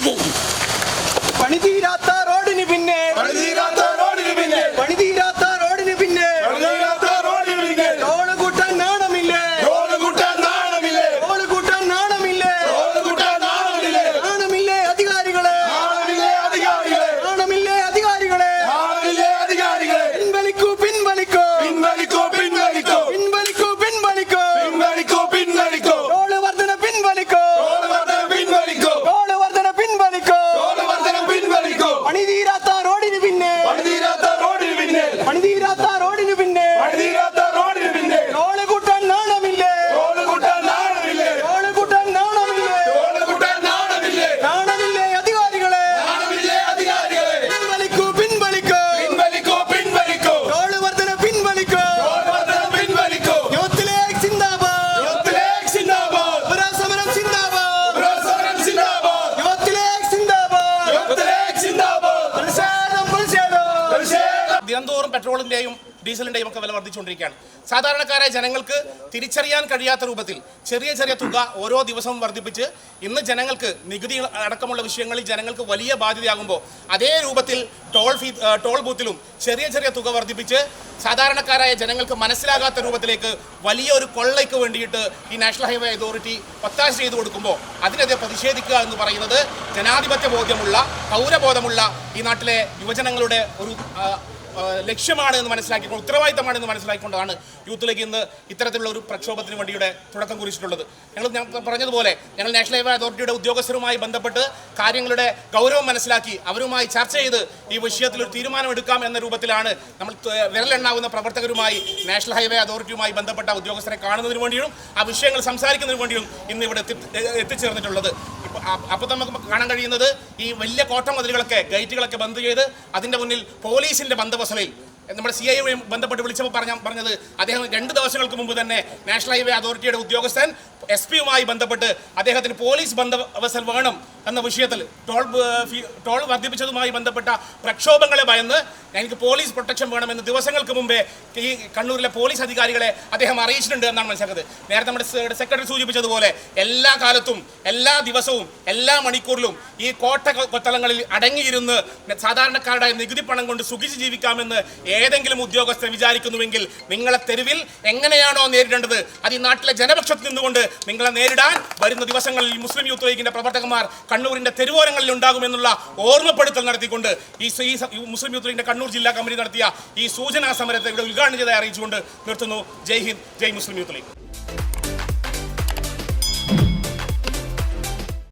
പണിതീരാത്ത റോഡിന് പിന്നെ ടോള് കൂട്ടാൻ നാണമില്ലേ? നാണമില്ലേ അധികാരികളെ? പിൻവലിക്കൂ. ടോള് വർധന പിൻവലിക്കൂ. പണിതീരാത്ത റോഡിന് പിന്നെ ടോള് കൂട്ടാൻ നാണമില്ലേ? നാണമില്ലേ അധികാരികളെ? പിൻവലിക്കൂ. ടോള് വർധന പിൻവലിക്കൂ. യൂത്ത് ലീഗ് സിന്ദാബാദ്. സമരം സിന്ദാബാദ്. യൂത്ത് ലീഗ് സിന്ദാബാദ്. ദിനംതോറും പെട്രോളിന്റെയും ഡീസലിന്റെയും ഒക്കെ വില വർദ്ധിച്ചുകൊണ്ടിരിക്കുകയാണ്. സാധാരണക്കാരായ ജനങ്ങൾക്ക് തിരിച്ചറിയാൻ കഴിയാത്ത രൂപത്തിൽ ചെറിയ തുക ഓരോ ദിവസവും വർദ്ധിപ്പിച്ച് ഇന്ന് ജനങ്ങൾക്ക് നികുതി അടക്കമുള്ള വിഷയങ്ങളിൽ ജനങ്ങൾക്ക് വലിയ ബാധ്യതയാകുമ്പോൾ അതേ രൂപത്തിൽ ടോൾ ബൂത്തിലും ചെറിയ തുക വർദ്ധിപ്പിച്ച് സാധാരണക്കാരായ ജനങ്ങൾക്ക് മനസ്സിലാകാത്ത രൂപത്തിലേക്ക് വലിയൊരു കൊള്ളയ്ക്ക് വേണ്ടിയിട്ട് ഈ നാഷണൽ ഹൈവേ അതോറിറ്റി ഒത്താശ ചെയ്തു കൊടുക്കുമ്പോൾ അതിനെതിരെ പ്രതിഷേധിക്കുക എന്ന് പറയുന്നത് ജനാധിപത്യ ബോധ്യമുള്ള പൗരബോധമുള്ള ഈ നാട്ടിലെ യുവജനങ്ങളുടെ ഒരു ലക്ഷ്യമാണ് എന്ന് മനസ്സിലാക്കിക്കൊണ്ട് ഉത്തരവാദിത്തമാണ് എന്ന് മനസ്സിലാക്കിക്കൊണ്ടാണ് യൂത്ത് ലീഗ് ഇന്ന് ഇത്തരത്തിലുള്ള ഒരു പ്രക്ഷോഭത്തിന് വേണ്ടിയുടെ തുടക്കം കുറിച്ചിട്ടുള്ളത്. ഞാൻ പറഞ്ഞതുപോലെ ഞങ്ങൾ നാഷണൽ ഹൈവേ അതോറിറ്റിയുടെ ഉദ്യോഗസ്ഥരുമായി ബന്ധപ്പെട്ട് കാര്യങ്ങളുടെ ഗൗരവം മനസ്സിലാക്കി അവരുമായി ചർച്ച ചെയ്ത് ഈ വിഷയത്തിൽ ഒരു തീരുമാനമെടുക്കാം എന്ന രൂപത്തിലാണ് നമ്മൾ വിരലെണ്ണാവുന്ന പ്രവർത്തകരുമായി നാഷണൽ ഹൈവേ അതോറിറ്റിയുമായി ബന്ധപ്പെട്ട ഉദ്യോഗസ്ഥരെ കാണുന്നതിന് വേണ്ടിയും ആ വിഷയങ്ങൾ സംസാരിക്കുന്നതിന് വേണ്ടിയും ഇന്ന് ഇവിടെ എത്തിച്ചേർന്നിട്ടുള്ളത്. അപ്പോൾ നമുക്ക് കാണാൻ കഴിയുന്നത് ഈ വലിയ കോട്ടമതിലുകളൊക്കെ ഗേറ്റുകളൊക്കെ ബന്ദ് ചെയ്ത് അതിൻ്റെ മുന്നിൽ പോലീസിൻ്റെ ബന്ദോബസ്തിൽ നമ്മുടെ CI ബന്ധപ്പെട്ട് വിളിച്ചപ്പോൾ പറഞ്ഞത് അദ്ദേഹം 2 ദിവസങ്ങൾക്ക് മുമ്പ് തന്നെ നാഷണൽ ഹൈവേ അതോറിറ്റിയുടെ ഉദ്യോഗസ്ഥൻ SP-യുമായി ബന്ധപ്പെട്ട് അദ്ദേഹത്തിന് പോലീസ് ബന്ദോബസ്ത് വേണം എന്ന വിഷയത്തിൽ ടോൾ വർദ്ധിപ്പിച്ചതുമായി ബന്ധപ്പെട്ട പ്രക്ഷോഭങ്ങളെ ഭയന്ന് എനിക്ക് പോലീസ് പ്രൊട്ടക്ഷൻ വേണമെന്ന് ദിവസങ്ങൾക്ക് മുമ്പേ ഈ കണ്ണൂരിലെ പോലീസ് അധികാരികളെ അദ്ദേഹം അറിയിച്ചിട്ടുണ്ട് എന്നാണ് മനസ്സിലാക്കുന്നത്. നേരത്തെ നമ്മുടെ സെക്രട്ടറി സൂചിപ്പിച്ചതുപോലെ എല്ലാ കാലത്തും എല്ലാ ദിവസവും എല്ലാ മണിക്കൂറിലും ഈ കൊത്തളങ്ങളിൽ അടങ്ങിയിരുന്ന് സാധാരണക്കാരുടെ നികുതി പണം കൊണ്ട് സുഖിച്ച് ജീവിക്കാമെന്ന് ഏതെങ്കിലും ഉദ്യോഗസ്ഥൻ വിചാരിക്കുന്നുവെങ്കിൽ നിങ്ങളെ തെരുവിൽ എങ്ങനെയാണോ നേരിടേണ്ടത് അത് ഈ നാട്ടിലെ ജനപക്ഷത്ത് നിന്നുകൊണ്ട് നിങ്ങളെ നേരിടാൻ വരുന്ന ദിവസങ്ങളിൽ മുസ്ലിം യൂത്ത് ലീഗിന്റെ പ്രവർത്തകന്മാർ കണ്ണൂരിന്റെ തെരുവോരങ്ങളിൽ ഉണ്ടാകുമെന്നുള്ള ഓർമ്മപ്പെടുത്തൽ നടത്തിക്കൊണ്ട് ഈ മുസ്ലിം യൂത്ത് ലീഗിന്റെ കണ്ണൂർ ജില്ലാ കമ്മിറ്റി നടത്തിയ ഈ സൂചനാ സമരത്തെ ഇവിടെ ഉദ്ഘാടനം ചെയ്ത് അറിയിച്ചുകൊണ്ട് നിർത്തുന്നു. ജയ് ഹിന്ദ്, ജയ് മുസ്ലിം യൂത്ത് ലീഗ്.